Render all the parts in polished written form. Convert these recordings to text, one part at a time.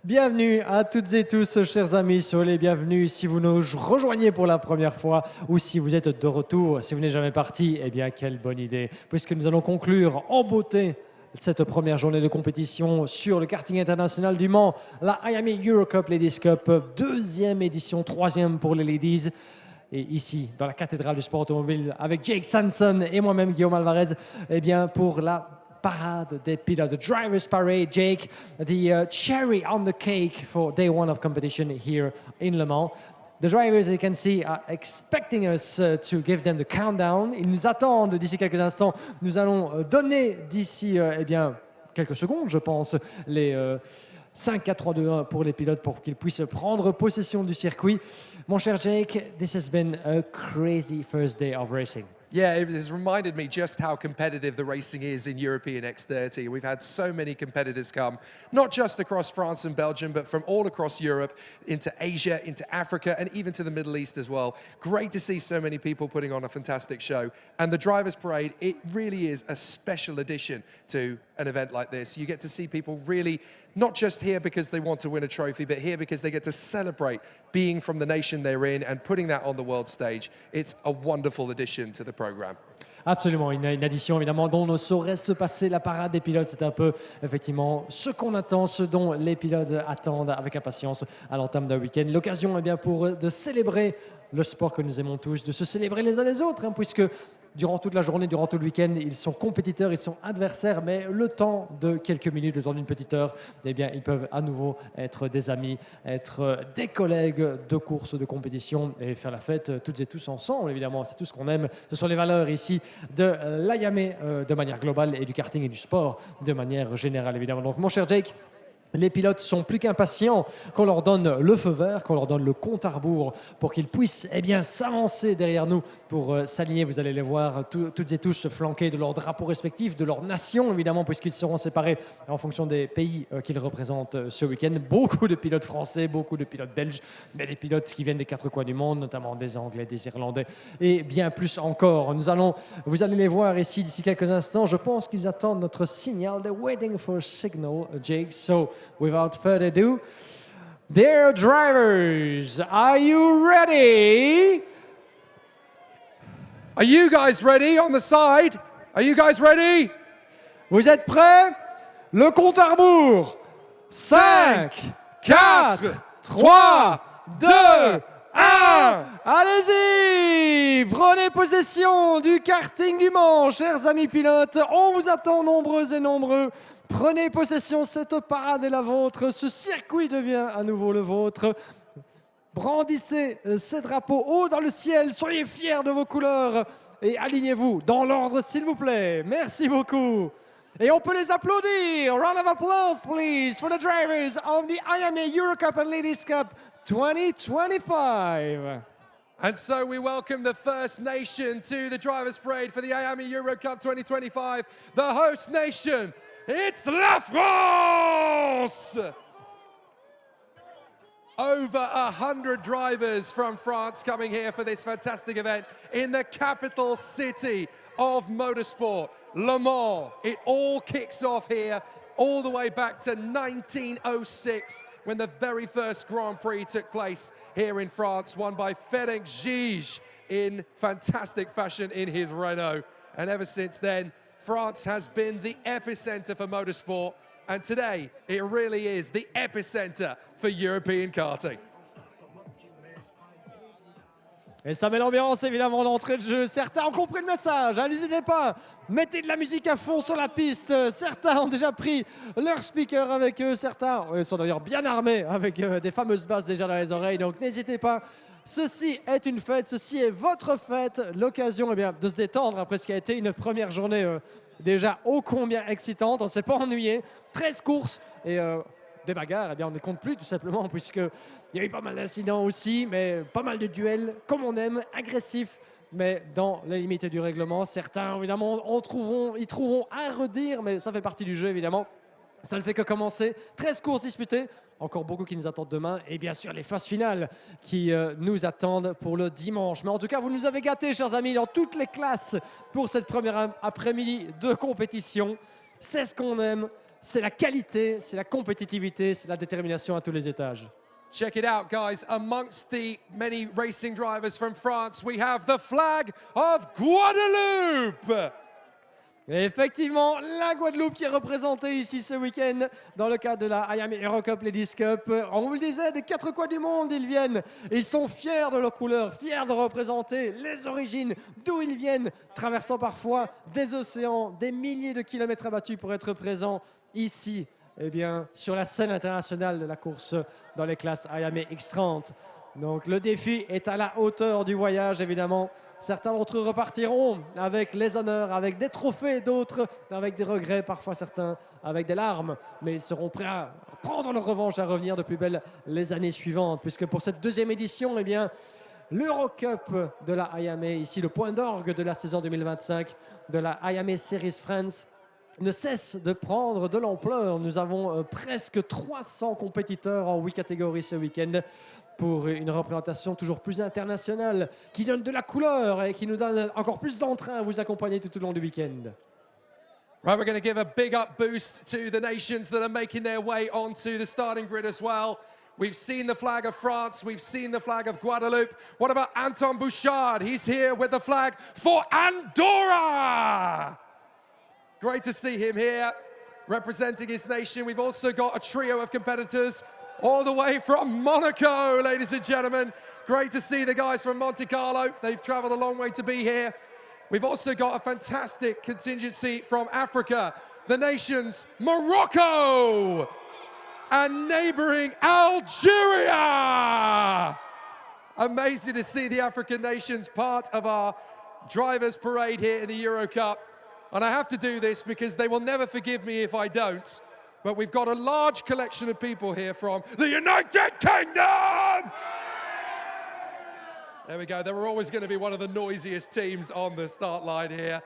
Bienvenue à toutes et tous, chers amis, soyez les bienvenus. Si vous nous rejoignez pour la première fois ou si vous êtes de retour, si vous n'êtes jamais parti, eh bien, quelle bonne idée, puisque nous allons conclure en beauté cette première journée de compétition sur le karting international du Mans, la IAME Eurocup Ladies Cup, deuxième édition, troisième pour les ladies. Et ici, dans la cathédrale du sport automobile, avec Jake Sanson et moi-même, Guillaume Alvarez, eh bien, pour la parade des pilotes, the driver's parade, Jake, the cherry on the cake for day one of competition here in Le Mans. The drivers, as you can see, are expecting us to give them the countdown. Ils nous attendent d'ici quelques instants. Nous allons donner d'ici, eh bien, quelques secondes, je pense, les 5, 4, 3, 2, 1 pour les pilotes pour qu'ils puissent prendre possession du circuit. Mon cher Jake, this has been a crazy first day of racing. Yeah, it has reminded me just how competitive the racing is in European X30. We've had so many competitors come, not just across France and Belgium, but from all across Europe, into Asia, into Africa, and even to the Middle East as well. Great to see so many people putting on a fantastic show. And the Drivers' Parade, it really is a special addition to an event like this. You get to see people really not just here because they want to win a trophy, but here because they get to celebrate being from the nation they're in and putting that on the world stage. It's a wonderful addition to the program. Absolument, une addition évidemment dont ne saurait se passer la parade des pilotes. C'est un peu effectivement ce qu'on attend, ce dont les pilotes attendent avec impatience à l'entame d'un week-end. L'occasion bien pour de célébrer le sport que nous aimons tous, de se célébrer les uns les autres, puisque durant toute la journée, durant tout le week-end, ils sont compétiteurs, ils sont adversaires, mais le temps de quelques minutes, le temps d'une petite heure, eh bien, ils peuvent à nouveau être des amis, être des collègues de course, de compétition et faire la fête toutes et tous ensemble, évidemment. C'est tout ce qu'on aime. Ce sont les valeurs ici de l'IAME de manière globale et du karting et du sport de manière générale, évidemment. Donc, mon cher Jake, les pilotes sont plus qu'impatients qu'on leur donne le feu vert, qu'on leur donne le compte à rebours pour qu'ils puissent bien s'avancer derrière nous pour s'aligner. Vous allez les voir toutes et tous se flanquer de leurs drapeaux respectifs, de leur nation évidemment, puisqu'ils seront séparés en fonction des pays qu'ils représentent ce week-end. Beaucoup de pilotes français, beaucoup de pilotes belges, mais des pilotes qui viennent des quatre coins du monde, notamment des Anglais, des Irlandais et bien plus encore. Vous allez les voir ici d'ici quelques instants. Je pense qu'ils attendent notre signal. They're waiting for a signal, Jake. So, without further ado, dear drivers, are you ready? Are you guys ready on the side? Are you guys ready? Vous êtes prêts? Le compte à rebours. 5, 4, 3, 2, 1. Allez-y! Prenez possession du karting du Mans, chers amis pilotes. On vous attend nombreux et nombreux. Prenez possession, cette parade est la vôtre. Ce circuit devient à nouveau le vôtre. Brandissez ces drapeaux haut dans le ciel. Soyez fiers de vos couleurs. Et alignez-vous dans l'ordre, s'il vous plaît. Merci beaucoup. Et on peut les applaudir. Round of applause, please, for the drivers of the IAME Eurocup and Ladies Cup 2025. And so we welcome the first nation to the Drivers' Parade for the IAME Eurocup 2025. The host nation, it's La France! Over 100 drivers from France coming here for this fantastic event in the capital city of motorsport, Le Mans. It all kicks off here all the way back to 1906 when the very first Grand Prix took place here in France, won by Ferenc Gige in fantastic fashion in his Renault. And ever since then, France has been the epicenter for motorsport. And today, it really is the epicenter for European karting. Et ça met l'ambiance évidemment d'entrée de jeu. Certains ont compris le message. N'hésitez pas, mettez de la musique à fond sur la piste. Certains ont déjà pris leur speaker avec eux. Certains sont d'ailleurs bien armés avec des fameuses basses déjà dans les oreilles. Donc n'hésitez pas. Ceci est une fête, ceci est votre fête. L'occasion de se détendre après ce qui a été une première journée déjà ô combien excitante. On ne s'est pas ennuyé. 13 courses et des bagarres, on ne compte plus tout simplement puisqu'il y a eu pas mal d'incidents aussi, mais pas mal de duels comme on aime, agressifs, mais dans les limites du règlement. Certains évidemment y trouveront à redire, mais ça fait partie du jeu évidemment. Ça ne fait que commencer. 13 courses disputées, encore beaucoup qui nous attendent demain et bien sûr les phases finales qui nous attendent pour le dimanche. Mais en tout cas, vous nous avez gâtés, chers amis, dans toutes les classes pour cette première après-midi de compétition. C'est ce qu'on aime. c'est la qualité, c'est la compétitivité, c'est la détermination à tous les étages. Check it out, guys. Amongst the many racing drivers from France, we have the flag of Guadeloupe. Et effectivement, la Guadeloupe qui est représentée ici ce week-end dans le cadre de la IAM Eurocup Ladies Cup. On vous le disait, des quatre coins du monde, ils viennent. Ils sont fiers de leur couleur, fiers de représenter les origines, d'où ils viennent, traversant parfois des océans, des milliers de kilomètres abattus pour être présents ici, eh bien, sur la scène internationale de la course dans les classes IAM X30. Donc le défi est à la hauteur du voyage, évidemment. Certains d'entre eux repartiront avec les honneurs, avec des trophées, d'autres avec des regrets, parfois certains avec des larmes. Mais ils seront prêts à prendre leur revanche, à revenir de plus belle les années suivantes. Puisque pour cette deuxième édition, eh bien, l'Eurocup de la IAM, ici le point d'orgue de la saison 2025 de la IAM Series France, ne cesse de prendre de l'ampleur. Nous avons presque 300 compétiteurs en 8 catégories ce week-end, pour une représentation toujours plus internationale, qui donne de la couleur et qui nous donne encore plus d'entrain à vous accompagner tout au long du week-end. Right, we're going to give a big up boost to the nations that are making their way onto the starting grid as well. We've seen the flag of France, we've seen the flag of Guadeloupe. What about Anton Bouchard? He's here with the flag for Andorra. Great to see him here, representing his nation. We've also got a trio of competitors all the way from Monaco, ladies and gentlemen. Great to see the guys from Monte Carlo. They've traveled a long way to be here. We've also got a fantastic contingency from Africa, the nations Morocco and neighboring Algeria. Amazing to see the African nations part of our drivers' parade here in the Euro Cup. And I have to do this because they will never forgive me if I don't. But we've got a large collection of people here from the United Kingdom! There we go. They were always going to be one of the noisiest teams on the start line here.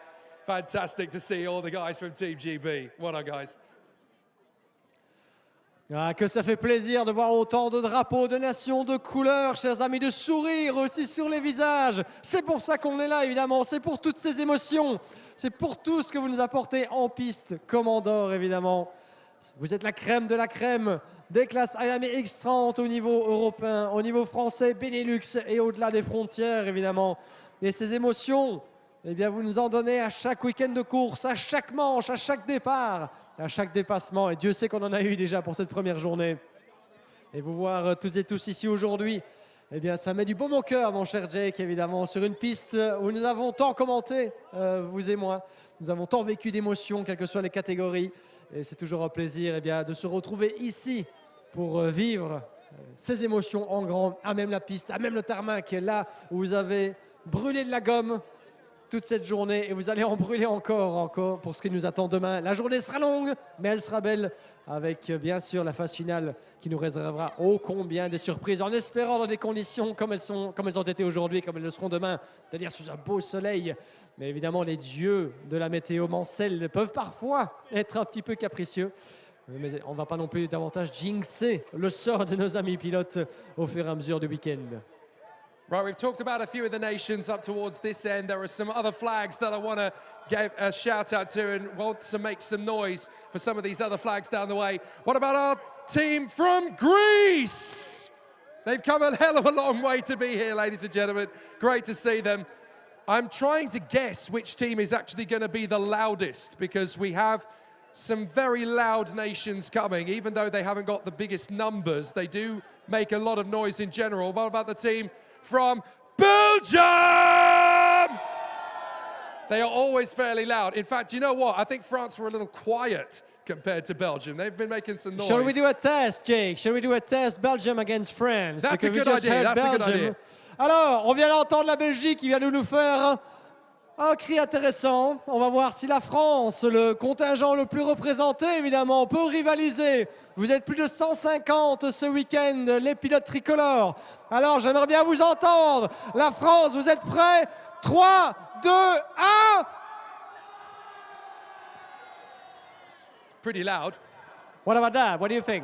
Fantastic to see all the guys from Team GB. Well done, guys. Ah, que ça fait plaisir de voir autant de drapeaux, de nations, de couleurs, chers amis, de sourires aussi sur les visages. C'est pour ça qu'on est là, évidemment. C'est pour toutes ces émotions. C'est pour tout ce que vous nous apportez en piste, comme en dehors, évidemment. Vous êtes la crème de la crème des classes IAM X30 au niveau européen, au niveau français, Benelux et au-delà des frontières, évidemment. Et ces émotions, eh bien, vous nous en donnez à chaque week-end de course, à chaque manche, à chaque départ, à chaque dépassement. Et Dieu sait qu'on en a eu déjà pour cette première journée. Et vous voir toutes et tous ici aujourd'hui, eh bien, ça met du baume au cœur, mon cher Jake, évidemment, sur une piste où nous avons tant commenté, vous et moi. Nous avons tant vécu d'émotions, quelles que soient les catégories. Et c'est toujours un plaisir de se retrouver ici pour vivre ces émotions en grand, à même la piste, à même le tarmac, là où vous avez brûlé de la gomme toute cette journée et vous allez en brûler encore pour ce qui nous attend demain. La journée sera longue, mais elle sera belle, avec bien sûr la phase finale qui nous réservera ô combien de surprises, en espérant dans des conditions comme elles ont été aujourd'hui, comme elles le seront demain, c'est-à-dire sous un beau soleil. Mais évidemment, les dieux de la météo mancelle peuvent parfois être un petit peu capricieux. Mais on ne va pas non plus davantage jinxer le sort de nos amis pilotes au fur et à mesure du week-end. Right, we've talked about a few of the nations up towards this end. There are some other flags that I want to give a shout out to and want to make some noise for some of these other flags down the way. What about our team from Greece? They've come a hell of a long way to be here, ladies and gentlemen. Great to see them. I'm trying to guess which team is actually going to be the loudest, because we have some very loud nations coming. Even though they haven't got the biggest numbers, they do make a lot of noise in general. What about the team from Belgium? They are always fairly loud. In fact, you know what? I think France were a little quiet compared to Belgium. They've been making some noise. Shall we do a test, Jake? Shall we do a test, Belgium against France? That's a Because good we just idea. heard That's a good Belgium. idea. Alors, on vient d'entendre la Belgique qui vient de nous faire un cri intéressant. On va voir si la France, le contingent le plus représenté, évidemment, peut rivaliser. Vous êtes plus de 150 ce week-end, les pilotes tricolores. Alors, j'aimerais bien vous entendre. La France, vous êtes prêts? 3, 2, 1. It's pretty loud. What about that? What do you think?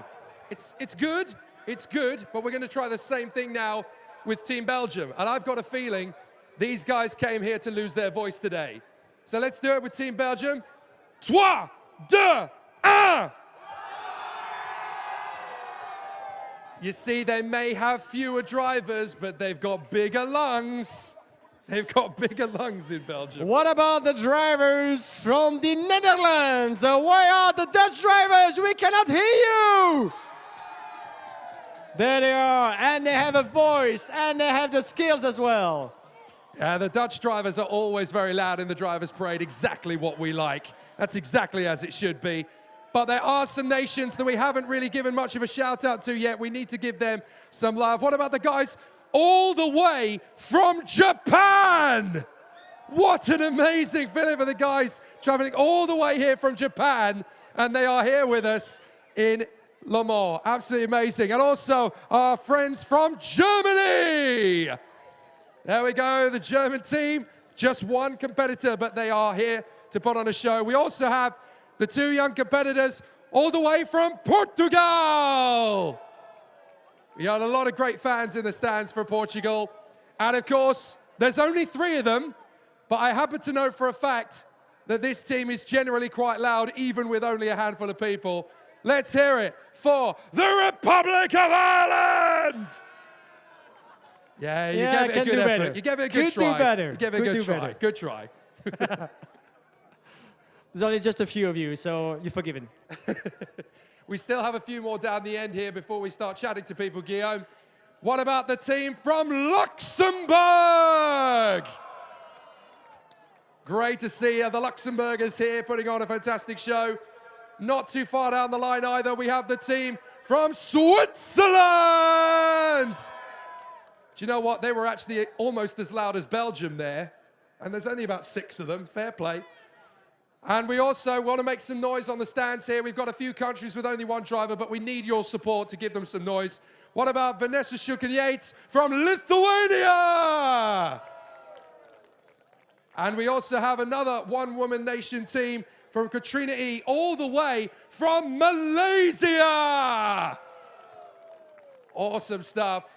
It's good. It's good. But we're going to try the same thing now with Team Belgium. And I've got a feeling these guys came here to lose their voice today. So let's do it with Team Belgium. 3, 2, 1. You see, they may have fewer drivers, but they've got bigger lungs. They've got bigger lungs in Belgium. What about the drivers from the Netherlands? Where are the Dutch drivers? We cannot hear you! There they are, and they have a voice, and they have the skills as well. Yeah, the Dutch drivers are always very loud in the drivers' parade, exactly what we like. That's exactly as it should be. But there are some nations that we haven't really given much of a shout out to yet. We need to give them some love. What about the guys all the way from Japan? What an amazing feeling for the guys traveling all the way here from Japan, and they are here with us in Le Mans. Absolutely amazing. And also our friends from Germany. There we go, the German team. Just one competitor, but they are here to put on a show. We also have the two young competitors all the way from Portugal. We had a lot of great fans in the stands for Portugal. And of course, there's only 3 of them, but I happen to know for a fact that this team is generally quite loud, even with only a handful of people. Let's hear it for the Republic of Ireland! Yeah, you gave it a good effort. You gave it a good try. Do better. You gave it a good try. Good try. There's only just a few of you, so you're forgiven. We still have a few more down the end here before we start chatting to people, Guillaume. What about the team from Luxembourg? Great to see the Luxembourgers here putting on a fantastic show. Not too far down the line either, we have the team from Switzerland. Do you know what? They were actually almost as loud as Belgium there. And there's only about 6 of them. Fair play. And we also want to make some noise on the stands here. We've got a few countries with only 1 driver, but we need your support to give them some noise. What about Vanessa Shukiniates from Lithuania? And we also have another one-woman nation team from Katrina E, all the way from Malaysia. Awesome stuff.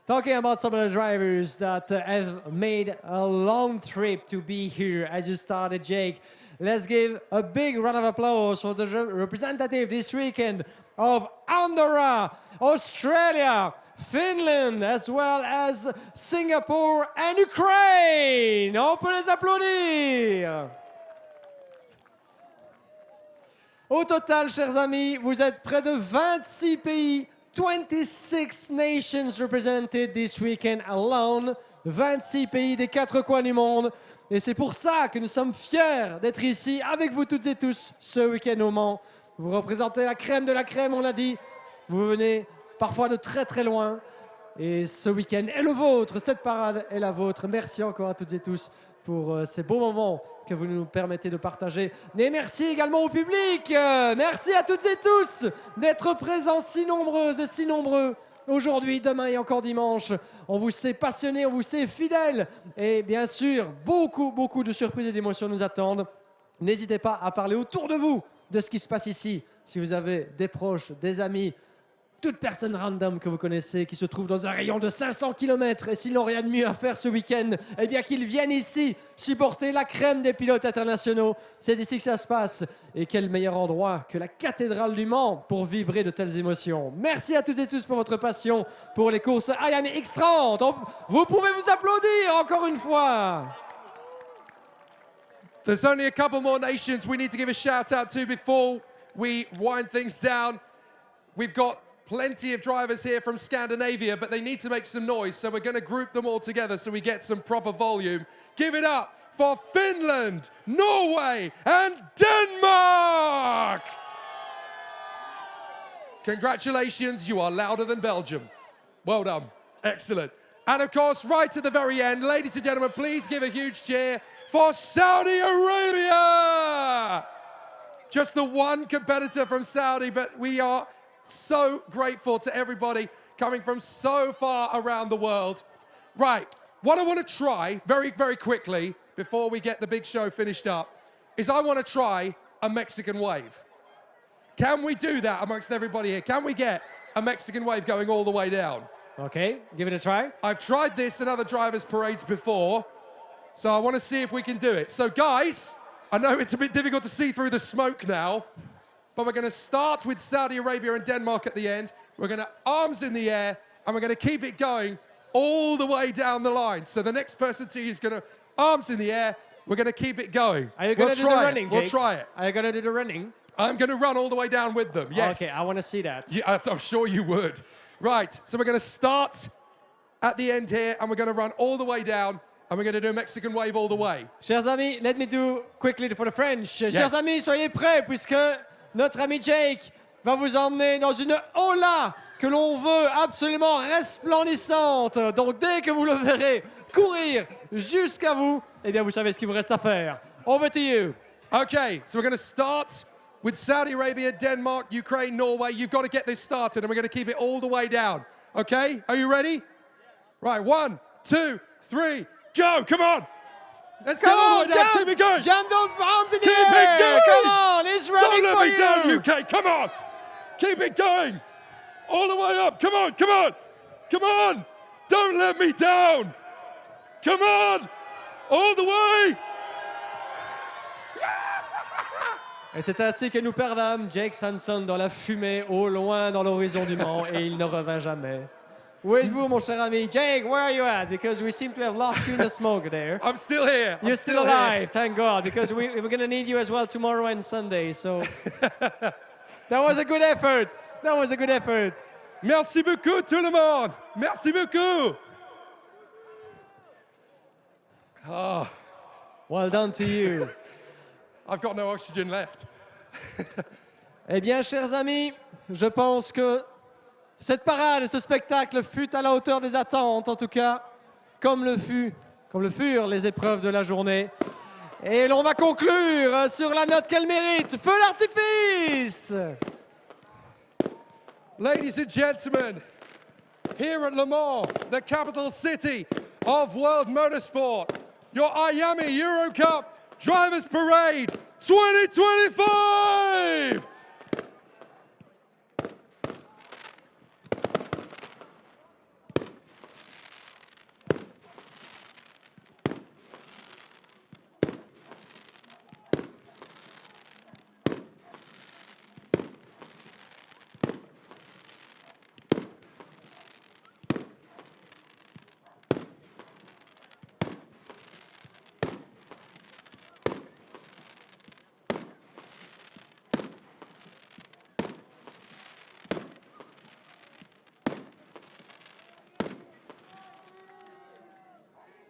Talking about some of the drivers that have made a long trip to be here, as you started, Jake, let's give a big round of applause for the representative this weekend of Andorra, Australia, Finland, as well as Singapore and Ukraine. On peut les applaudir. Au total, chers amis, vous êtes près de 26 pays. 26 nations represented this weekend alone, 26 pays des 4 coins du monde. Et c'est pour ça que nous sommes fiers d'être ici avec vous toutes et tous ce week-end au Mans. Vous représentez la crème de la crème, on l'a dit. Vous venez parfois de très très loin. Et ce week-end est le vôtre, cette parade est la vôtre. Merci encore à toutes et tous pour ces beaux moments que vous nous permettez de partager. Et merci également au public. Merci à toutes et tous d'être présents si nombreuses et si nombreux aujourd'hui, demain et encore dimanche. On vous sait passionnés, on vous sait fidèles. Et bien sûr, beaucoup de surprises et d'émotions nous attendent. N'hésitez pas à parler autour de vous de ce qui se passe ici. Si vous avez des proches, des amis, toute personne random que vous connaissez qui se trouve dans un rayon de 500 km et s'ils n'ont rien de mieux à faire ce week-end, eh bien qu'ils viennent ici supporter la crème des pilotes internationaux. C'est ici que ça se passe. Et quel meilleur endroit que la cathédrale du Mans pour vibrer de telles émotions. Merci à toutes et tous pour votre passion pour les courses Ayam X30. Vous pouvez vous applaudir encore une fois. There's only a couple more nations we need to give a shout out to before we wind things down. We've got plenty of drivers here from Scandinavia, but they need to make some noise, so we're going to group them all together so we get some proper volume. Give it up for Finland, Norway, and Denmark! Congratulations, you are louder than Belgium. Well done. Excellent. And of course, right at the very end, ladies and gentlemen, please give a huge cheer for Saudi Arabia! Just the one competitor from Saudi, but we are so grateful to everybody coming from so far around the world. Right, what I want to try very quickly before we get the big show finished up is I want to try a Mexican wave. Can we do that amongst everybody here? Can we get a Mexican wave going all the way down? Okay, give it a try. I've tried this in other drivers' parades before, so I want to see if we can do it. So guys, I know it's a bit difficult to see through the smoke now, but we're going to start with Saudi Arabia and Denmark at the end. We're going to arms in the air, and we're going to keep it going all the way down the line. So the next person to you is going to arms in the air. We're going to keep it going. Are you going to do the running, Jake? We'll try it. Are you going to do the running? I'm going to run all the way down with them, yes. Okay, I want to see that. Yeah, I'm sure you would. Right, so we're going to start at the end here, and we're going to run all the way down, and we're going to do a Mexican wave all the way. Chers amis, let me do quickly for the French. Yes. Chers amis, soyez prêts, puisque notre ami Jake va vous emmener dans une Ola que l'on veut absolument resplendissante. Donc dès que vous le verrez courir jusqu'à vous, eh bien vous savez ce qu'il vous reste à faire. Over to you. Okay, so we're going to start with Saudi Arabia, Denmark, Ukraine, Norway. You've got to get this started, and we're going to keep it all the way down. Okay, are you ready? Right, 1, 2, 3, go! Come on! Let's go all the way down. Keep it going. Jump those arms in the Keep air. it going. Come on, he's running Don't for let me down, you. UK. Come on. Keep it going. All the way up. Come on, come on. Come on. Don't let me down. Come on. All the way. Et c'est ainsi que nous perdâmes Jake Sanson dans la fumée, au loin dans l'horizon du Mans, et il ne revint jamais. Où êtes-vous, mon cher ami? Jake, where are you at? Because we seem to have lost you in the smoke there. I'm still here. You're I'm still alive, thank God, because we're going to need you as well tomorrow and Sunday. So that was a good effort. That was a good effort. Merci beaucoup, tout le monde. Merci beaucoup. Well done to you. I've got no oxygen left. Eh bien, chers amis, je pense que cette parade et ce spectacle fut à la hauteur des attentes, en tout cas, comme le furent les épreuves de la journée. Et l'on va conclure sur la note qu'elle mérite. Feu d'artifice! Ladies and gentlemen, here at Le Mans, the capital city of world motorsport, your IAME Euro Cup Drivers Parade 2025!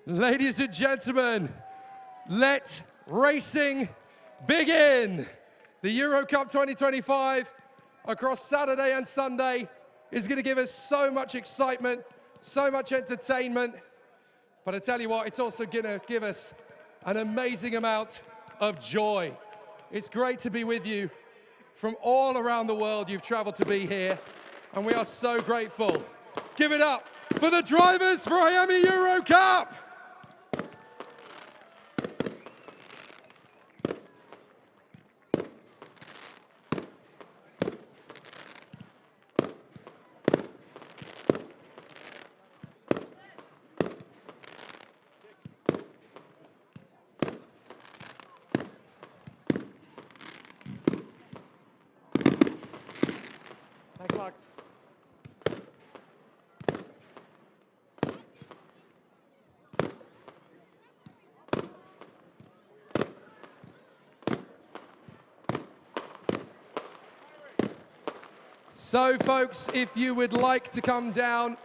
Ladies and gentlemen, let racing begin. The Euro Cup 2025 across Saturday and Sunday is going to give us so much excitement, so much entertainment. But I tell you what, it's also going to give us an amazing amount of joy. It's great to be with you from all around the world. You've traveled to be here, and we are so grateful. Give it up for the drivers for IAME Euro Cup. Thanks, Mark. So, folks, if you would like to come down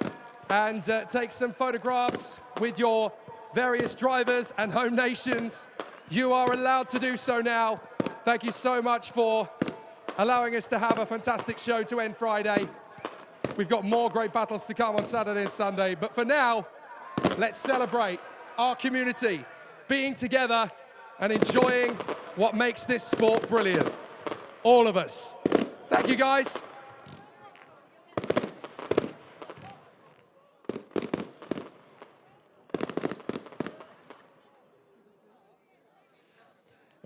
and take some photographs with your various drivers and home nations, you are allowed to do so now. Thank you so much for allowing us to have a fantastic show to end Friday. We've got more great battles to come on Saturday and Sunday, but for now, let's celebrate our community being together and enjoying what makes this sport brilliant. All of us. Thank you, guys.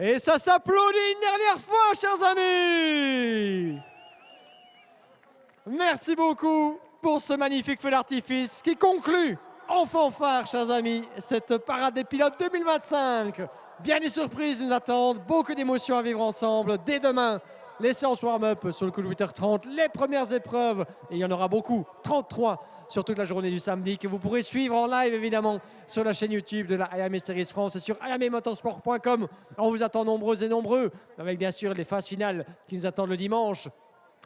Et ça s'applaudit une dernière fois, chers amis! Merci beaucoup pour ce magnifique feu d'artifice qui conclut en fanfare, chers amis, cette parade des pilotes 2025. Bien des surprises nous attendent, beaucoup d'émotions à vivre ensemble dès demain, les séances warm-up sur le coup de 8h30, les premières épreuves, et il y en aura beaucoup, 33 sur toute la journée du samedi, que vous pourrez suivre en live évidemment sur la chaîne YouTube de la IAME Series France et sur iamemotorsport.com. On vous attend nombreux et nombreux, avec bien sûr les phases finales qui nous attendent le dimanche.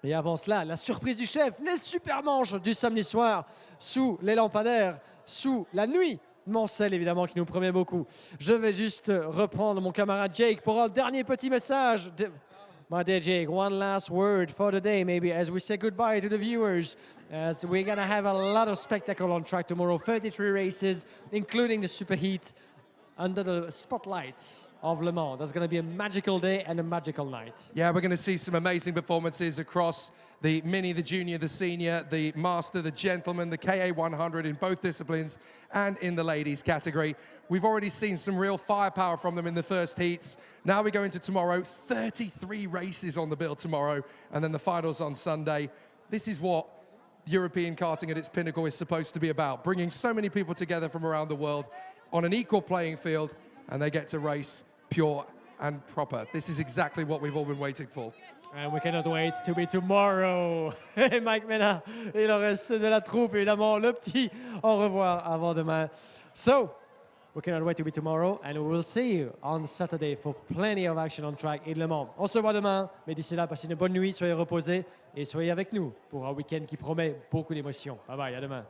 Et avant cela, la surprise du chef, les super manches du samedi soir, sous les lampadaires, sous la nuit Mancel évidemment qui nous promet beaucoup. Je vais juste reprendre mon camarade Jake pour un dernier petit message. My dear Jake, one last word for the day, maybe as we say goodbye to the viewers. So we're going to have a lot of spectacle on track tomorrow, 33 races, including the superheat under the spotlights of Le Mans. That's going to be a magical day and a magical night. Yeah, we're going to see some amazing performances across the mini, the junior, the senior, the master, the gentleman, the KA100 in both disciplines and in the ladies category. We've already seen some real firepower from them in the first heats. Now we go into tomorrow, 33 races on the bill tomorrow, and then the finals on Sunday. This is what European karting at its pinnacle is supposed to be about, bringing so many people together from around the world on an equal playing field, and they get to race pure and proper. This is exactly what we've all been waiting for. And we cannot wait to be tomorrow. Et Mike Mena, il en reste de la troupe, évidemment. Le petit, au revoir avant demain. So, we cannot wait to be tomorrow, and we will see you on Saturday for plenty of action on track in Le Mans. On se voit demain, mais d'ici là, passez une bonne nuit, soyez reposés et soyez avec nous pour un week-end qui promet beaucoup d'émotions. Bye bye, à demain.